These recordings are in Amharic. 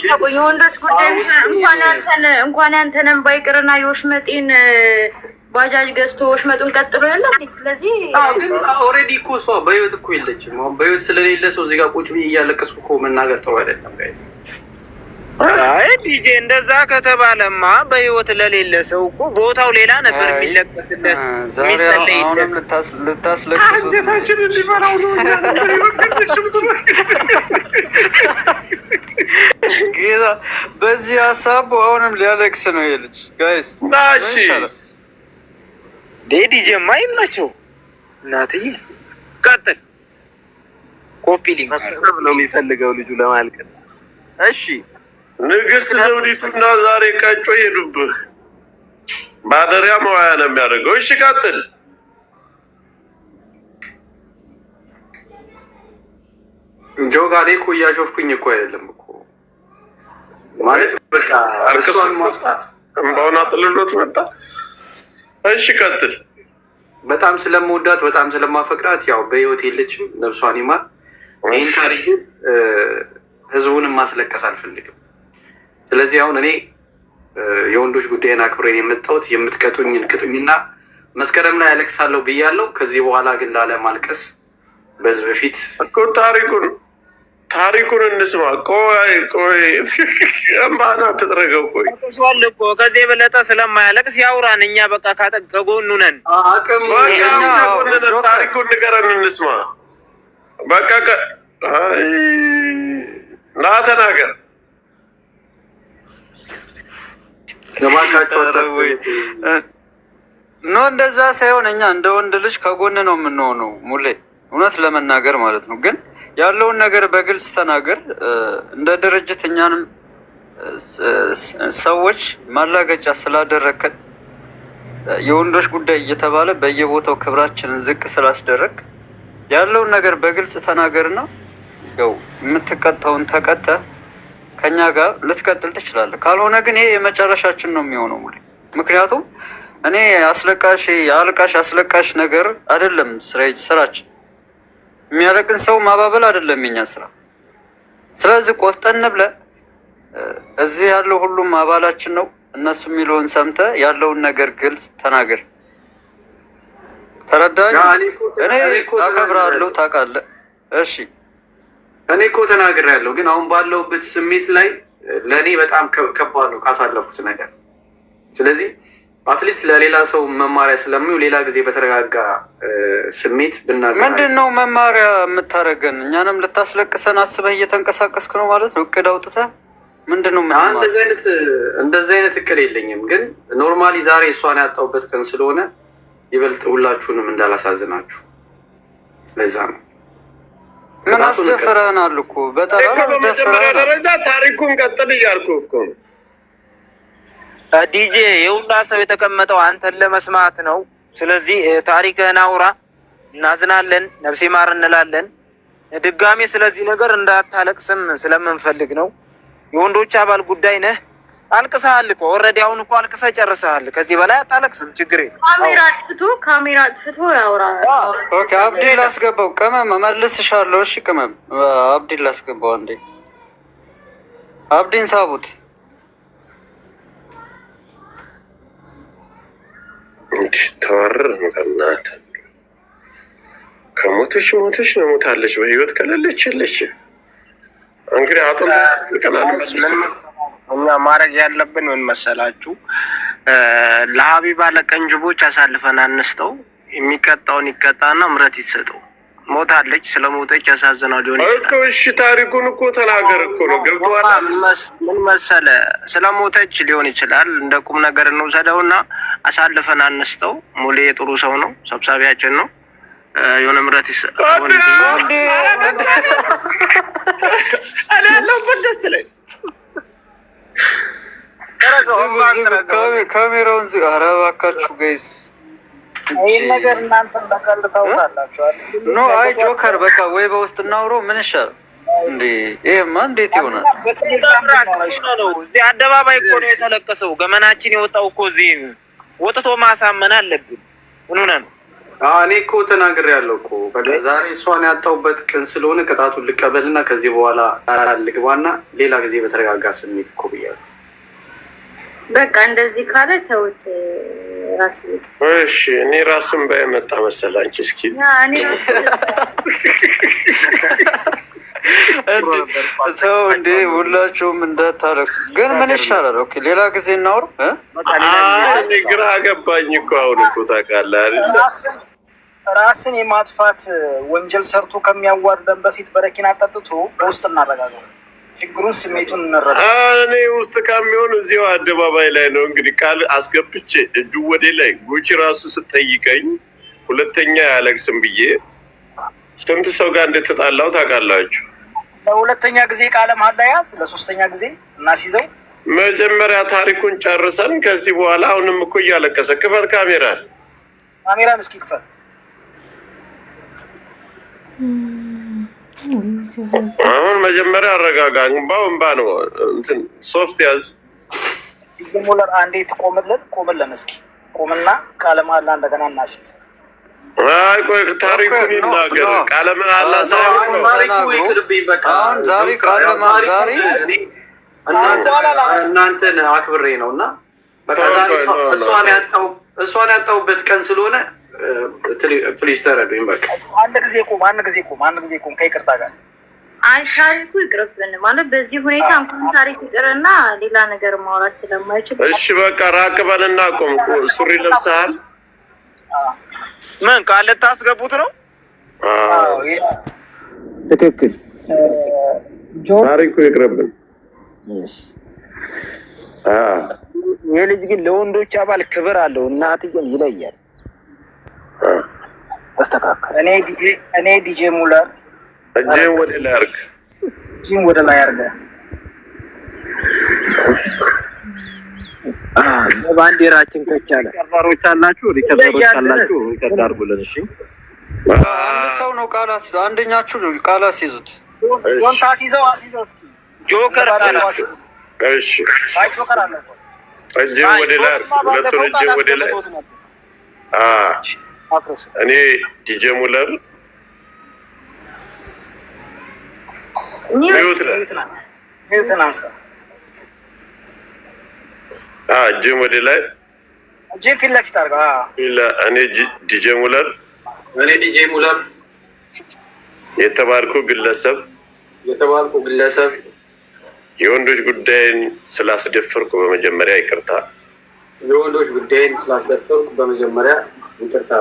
የወንዶች ጉዳይ እንኳን ያንተንም ባይቅርና የወሽመጤን ባጃጅ ገዝቶ ወሽመጡን ቀጥሎ የለም። ስለዚህ ግን ኦልሬዲ እኮ እሷ በህይወት እኮ የለችም። አሁን በህይወት ስለሌለ ሰው እዚህ ጋር ቁጭ ብዬ እያለቀስኩ እኮ መናገር ጥሩ አይደለም ጋይስ። አይ ዲጄ እንደዛ ከተባለማ በህይወት ለሌለ ሰው እኮ ቦታው ሌላ ነበር የሚለቀስለት የሚሰለይ። አሁንም ልታስለቅሱ አንጀታችን እንዲበላው ነው ጌታ። በዚህ ሀሳቡ አሁንም ሊያለቅስ ነው የልጅ ጋይስ። ናሺ ዲጄማ ይመቸው እናትዬ። ቀጥል። ኮፒ ሊንክ ነው የሚፈልገው ልጁ ለማልቀስ። እሺ ንግስት ዘውዲቱና ዛሬ ቀጮ ሄዱብህ። ማደሪያ መዋያ ነው የሚያደርገው። እሺ ቀጥል። ጆጋዴ እኮ እያሾፍኩኝ እኮ አይደለም እኮ ማለት በቃ አርክሷን እምባውን አጥልሎት መጣ። እሺ ቀጥል። በጣም ስለምወዳት በጣም ስለማፈቅራት ያው በህይወት የለችም፣ ነፍሷን ይማር። ይህን ታሪክ ህዝቡንም ማስለቀስ አልፈልግም። ስለዚህ አሁን እኔ የወንዶች ጉዳይን አክብሬን የመጣሁት የምትቀጡኝን ቅጡኝና መስከረም ላይ ያለቅሳለሁ ብያለሁ። ከዚህ በኋላ ግን ላለማልቀስ በህዝብ በፊት እኮ ታሪኩን እንስማ። ቆይ እምባና ትጥረገው። ቆይ እኮ ከዚህ የበለጠ ስለማያለቅስ ያውራን። እኛ በቃ ከጎኑ ነን። ታሪኩን ንገረን እንስማ። በቃ ና ተናገር። ኖ እንደዛ ሳይሆን እኛ እንደ ወንድ ልጅ ከጎን ነው የምንሆነው። ሙሌ እውነት ለመናገር ማለት ነው። ግን ያለውን ነገር በግልጽ ተናገር። እንደ ድርጅት እኛንም ሰዎች ማላገጫ ስላደረግከን የወንዶች ጉዳይ እየተባለ በየቦታው ክብራችንን ዝቅ ስላስደረግ ያለውን ነገር በግልጽ ተናገርና ያው የምትቀጣውን ተቀጠ ከኛ ጋር ልትቀጥል ትችላለህ። ካልሆነ ግን ይሄ የመጨረሻችን ነው የሚሆነው። ምክንያቱም እኔ አስለቃሽ ነገር አይደለም ስራችን። የሚያለቅን ሰው ማባበል አይደለም የኛ ስራ። ስለዚህ ቆፍጠን ብለህ እዚህ ያለው ሁሉም አባላችን ነው። እነሱ የሚለውን ሰምተህ ያለውን ነገር ግልጽ ተናገር። ተረዳኝ? እኔ አከብራለሁ ታውቃለህ። እሺ እኔ እኮ ተናግሬያለሁ። ግን አሁን ባለሁበት ስሜት ላይ ለእኔ በጣም ከባድ ነው ካሳለፉት ነገር። ስለዚህ አትሊስት ለሌላ ሰው መማሪያ ስለሚሆን ሌላ ጊዜ በተረጋጋ ስሜት ብናገር። ምንድን ነው መማሪያ የምታደርገን? እኛንም ልታስለቅሰን አስበህ እየተንቀሳቀስክ ነው ማለት ነው? እቅድ አውጥተህ ምንድን ነው? እንደዚህ አይነት እቅድ የለኝም። ግን ኖርማሊ ዛሬ እሷን ያጣሁበት ቀን ስለሆነ ይበልጥ ሁላችሁንም እንዳላሳዝናችሁ ለዛ ነው። ምን አስደፍረናል እኮ በጣም በመጀመሪያ ደረጃ ታሪኩን ቀጥል እያልኩ እኮ ነው። ዲጄ የሁላ ሰው የተቀመጠው አንተን ለመስማት ነው። ስለዚህ ታሪክህን አውራ። እናዝናለን፣ ነፍሴ ማር እንላለን። ድጋሜ ስለዚህ ነገር እንዳታለቅስም ስለምንፈልግ ነው። የወንዶች አባል ጉዳይ ነህ። አልቅሰሃል እኮ ኦልሬዲ። አሁን እኮ አልቅሰህ ጨርሰሃል። ከዚህ በላይ አታለቅስም። ችግር የለም። ካሜራ አጥፍቶ ያውራ። ኦኬ አብዲ ላስገባው። ቅመም መልስሻለሁ። እሺ ቅመም አብዲ ላስገባው። አንዴ አብዲን ሳቡት። ተወረር መቀናት ከሞተች ሞተች ነው፣ ሞታለች። በህይወት ከሌለች የለች። እንግዲህ እኛ ማድረግ ያለብን ምን መሰላችሁ? ለሀቢባ ለቀንጅቦች አሳልፈን አንስተው። የሚቀጣውን ይቀጣና ምረት ይሰጠው። ሞታለች፣ ስለሞተች ያሳዝናል ሊሆን ይችላል። እሺ ታሪኩን እኮ ተናገር እኮ ነው። ገብቶሃል? ምን መሰለ፣ ስለሞተች ሊሆን ይችላል። እንደ ቁም ነገር እንውሰደውና አሳልፈን አንስተው። ሙሌ የጥሩ ሰው ነው፣ ሰብሳቢያችን ነው። የሆነ ምረት ይሰጠው። ካሜራውን ዝ ኧረ እባካችሁ ጋይስ ኖ አይ ጆከር በቃ ወይ በውስጥ እናውረው። ምን ይሻላል እንዴ? ይሄማ እንዴት ይሆናል? እዚህ አደባባይ እኮ ነው የተለቀሰው። ገመናችን የወጣው እኮ እዚህ ወጥቶ ማሳመን አለብን። ምን ሆነ ነው እኔ እኮ ተናግሬያለሁ እኮ በቃ ዛሬ እሷን ያጣሁበት ቀን ስለሆነ ቅጣቱን ልቀበልና ከዚህ በኋላ ልግባና ሌላ ጊዜ በተረጋጋ ስሜት እኮ ብያለሁ። በቃ እንደዚህ ካለ ተውት። ራስ እሺ እኔ ራስም ባይመጣ መሰል አንቺ እስኪ ተው እንዴ ሁላችሁም እንዳታረሱ። ግን ምን ይሻላል? ኦኬ ሌላ ጊዜ እናውር። እኔ ግራ ገባኝ እኮ አሁን እኮ ታውቃለህ አይደል? ራስን የማጥፋት ወንጀል ሰርቶ ከሚያዋርደን በፊት በረኪና ጠጥቶ በውስጥ እናረጋጋው። ችግሩን ስሜቱን እንረዳ። እኔ ውስጥ ከሚሆን እዚሁ አደባባይ ላይ ነው እንግዲህ ቃል አስገብቼ እጁ ወደ ላይ ጉቺ ራሱ ስጠይቀኝ ሁለተኛ ያለቅስም ብዬ ስንት ሰው ጋር እንደተጣላው ታውቃላችሁ። ለሁለተኛ ጊዜ ቃለ መሃላ ያዝ፣ ለሶስተኛ ጊዜ እናስይዘው። መጀመሪያ ታሪኩን ጨርሰን ከዚህ በኋላ አሁንም እኮ እያለቀሰ ክፈት ካሜራን እስኪ ክፈት። አሁን መጀመሪያ አረጋጋ። እንባ ነው እንትን ሶፍት ያዝ። ሞለር አንዴ ቆምለን እስኪ ቆምና ቃለ መሃላ እንደገና እናስይዝ። አይ ቆይ ታሪኩን ይናገር። ቃለ መሃላ ሳይሆን ታሪኩ ይቅርብኝ በቃ። ዛሬ ቃለ መሃላ ዛሬ እናንተን አክብሬ ነውና በቃ ዛሬ እሷን ያጣሁበት ቀን ስለሆነ ፕሊዝ ተረዱኝ። በቃ አንድ ጊዜ ቆም ከይቅርታ ጋር። አይ ታሪኩ ይቅርብን ማለት በዚህ ሁኔታ እንኳን ታሪክ ይቅርና ሌላ ነገር ማውራት ስለማይችል እሺ በቃ ራቅ በልና ቆም። ሱሪ ለብሰሃል? ምን ቃል ታስገቡት ነው? ትክክል። ታሪኩ ይቅርብን። የልጅ ግን ለወንዶች አባል ክብር አለው። እናት ግን ይለያል። ተስተካከል። እኔ ዲጄ ሙለር እጄን ወደ ላይ አድርግ። እጄን ወደ ላይ አድርግ። ባንዲራችን ከቻለ ሪከርደሮች አላችሁ ሪከርድ አድርጉልን። እሺ አንድ ሰው ነው ቃል አስይዙ። አንደኛችሁ ቃል አስይዙት። ወንታ አስይዘው እስኪ ጆከር አለ። እሺ አይ ጆከር አለ። እጄን ወደ ላይ አድርግ። ሁለቱን እጄን ወደ ላይ እኔ ዲጄ ሙለር ሚውትን አንሳ። እጅም ወደ ላይ እጅም ፊት ለፊት አድርገው። እኔ ዲጄ ሙለር የተባልኩ ግለሰብ የወንዶች ጉዳይን ስላስደፈርኩ በመጀመሪያ ይቅርታ።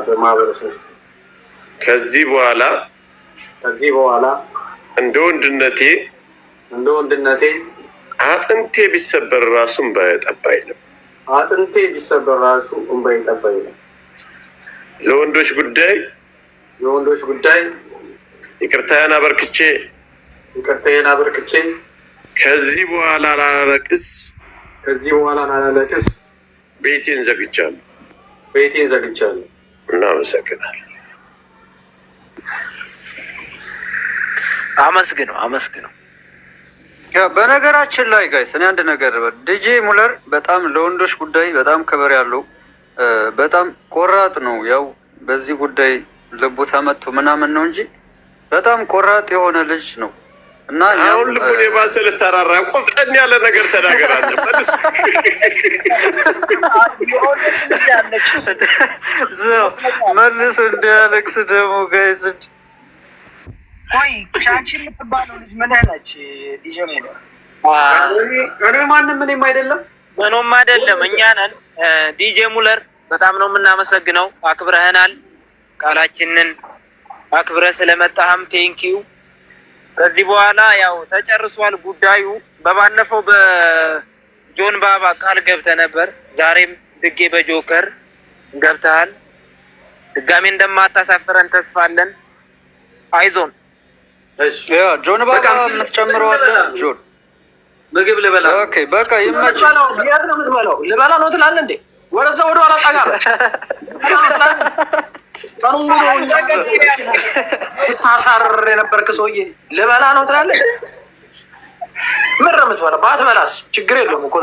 በማህበረሰብ ከዚህ በኋላ እንደ ወንድነቴ አጥንቴ ቢሰበር ራሱ እንባዬ ጠብ አይልም። ለወንዶች ጉዳይ ይቅርታዬን አበርክቼ ከዚህ በኋላ ላላለቅስ ቤቴን ዘግቻለሁ። እናመሰግናለን። አመስግነው። በነገራችን ላይ ጋይስ እኔ አንድ ነገር ዲጄ ሙለር በጣም ለወንዶች ጉዳይ በጣም ክብር ያለው በጣም ቆራጥ ነው። ያው በዚህ ጉዳይ ልቡ ተመቶ ምናምን ነው እንጂ በጣም ቆራጥ የሆነ ልጅ ነው እና አሁን ልቡን የባሰ ልታራራ ቆፍጠን ያለ ነገር ተናገር አንተ። መልሱ እንዲያለቅስ ደግሞ ጋይስ ቆይ ቻቺ የምትባለው ልጅ ምን ነች? ዲጄ ሙለር እኔ ምንም አይደለም፣ ምንም አይደለም። እኛ ነን። ዲጄ ሙለር በጣም ነው የምናመሰግነው። አክብረህናል። ቃላችንን አክብረህ ስለመጣህም ቴንኪው። ከዚህ በኋላ ያው ተጨርሷል ጉዳዩ። በባለፈው በጆን ባባ ቃል ገብተህ ነበር። ዛሬም ድጌ በጆከር ገብተሃል። ድጋሜ እንደማታሳፍረን ተስፋ አለን። አይዞን። ጆን ባባ የምትጨምረው አለ? ጆን ምግብ ልበላ። ኦኬ በቃ ይመች። ልበላ ነው ትላለህ እንዴ? ወደዛ ወደ ኋላ ጠጋ ታሳርር የነበርክ ሰውዬ ልበላ ነው ትላለህ። ምን የምትበላ ባትበላስ ችግር የለውም እኮ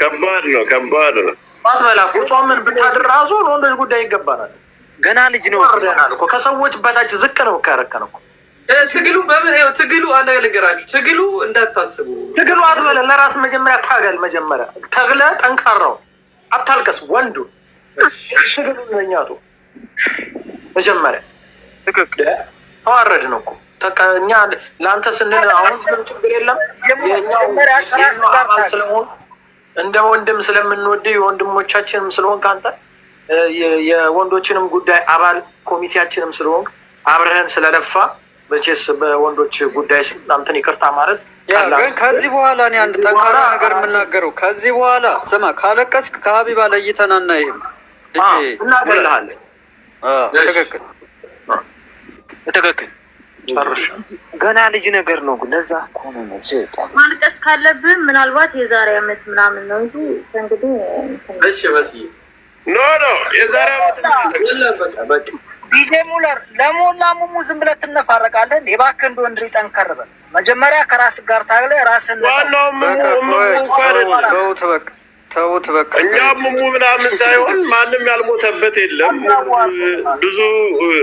ከባድ ነው። ባትበላ ቁርጿን ምን ብታድር ራሱ ለወንዶች ጉዳይ ይገባናል። ገና ልጅ ነው። ከሰዎች በታች ዝቅ ነው ያረከነው እኮ ትግሉ በምን ይኸው ትግሉ አንድ ነገራችሁ ትግሉ እንዳታስቡ ትግሉ አትበለ ለራስ መጀመሪያ ታገል መጀመሪያ ተግለ ጠንካራው አታልቀስ ወንዱ ትግሉ ለኛቱ መጀመሪያ ትክክል ተዋረድ ነው እኮ እኛ ለአንተ ስንል አሁን ችግር የለም የመጀመሪያ ከራስ ጋር ስለሆን እንደ ወንድም ስለምንወድ የወንድሞቻችንም ስለሆን ካንተ የወንዶችንም ጉዳይ አባል ኮሚቴያችንም ስለሆን አብረህን ስለለፋ በቼስ በወንዶች ጉዳይ ስም አንተን ይቅርታ ማለት ግን ከዚህ በኋላ እኔ አንድ ጠንካራ ነገር የምናገረው ከዚህ በኋላ ስማ ካለቀስክ ከሀቢባ ለይተን አናይህም እናገርልሃለን ትክክል ትክክል ገና ልጅ ነገር ነው ለዛ ኮነ ነው ማልቀስ ካለብህ ምናልባት የዛሬ አመት ምናምን ነው እንጂ እንግዲህ እሺ በስዬ ኖ የዛሬ አመት በቃ ዲጄ ሙለር ለሞላ ሙሙ ዝም ብለህ ትነፋረቃለህ እንዴ? እባክህ እንደ ወንድ ጠንከር በል። መጀመሪያ ከራስ ጋር ታግለህ ራስን ዋናው ተውት በቃ እኛ ሙሙ ምናምን ሳይሆን ማንም ያልሞተበት የለም። ብዙ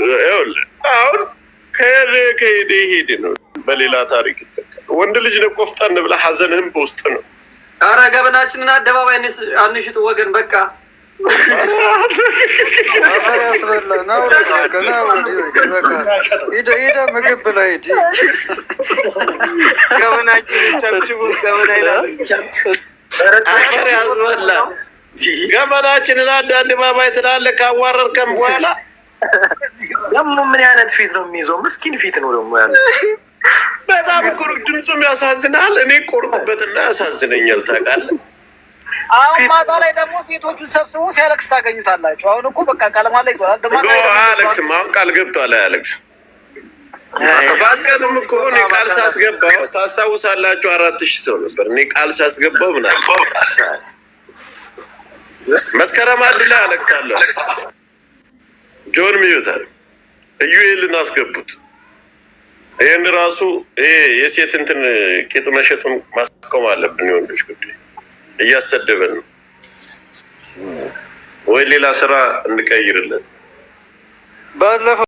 ይኸውልህ አሁን ከሄደ ሄደ ነው በሌላ ታሪክ ይተካል። ወንድ ልጅ ነው ቆፍጠን ብለህ ሀዘንህም በውስጥ ነው። ኧረ ገበናችንን አደባባይ አንሽጡ ወገን በቃ ምግብ ላይ ያዝበላ ገመናችንን አደባባይ ትላለህ። ካዋረርከም በኋላ ደግሞ ምን አይነት ፊት ነው የሚይዘው? ምስኪን ፊት ነው ደግሞ ያለ። በጣም እኮ ድምፁም ያሳዝናል። እኔ ቆርጥበትና ያሳዝነኛል ታውቃለህ። አሁን ማታ ላይ ደግሞ ሴቶቹን ሰብስቦ ሲያለቅስ ታገኙታላችሁ። አሁን እኮ በቃ ቃለማ ላይ ይዟል። አያለቅስም። አሁን ቃል ገብቷል። አያለቅስም። ባቀንም እኮ እኔ ቃል ሳስገባው ታስታውሳላችሁ 4000 ሰው ነበር። እኔ ቃል ሳስገባው ምናምን መስከረም አንድ ላይ አለቅሳለሁ። ጆን ሚዩታል ኢዩኤልን አስገቡት። ይህን ራሱ ይሄ የሴት እንትን ቂጥ መሸጡን ማስቆም አለብን። የወንዶች ጉዳይ እያሰደበን ነው ወይ ሌላ ስራ እንቀይርለት።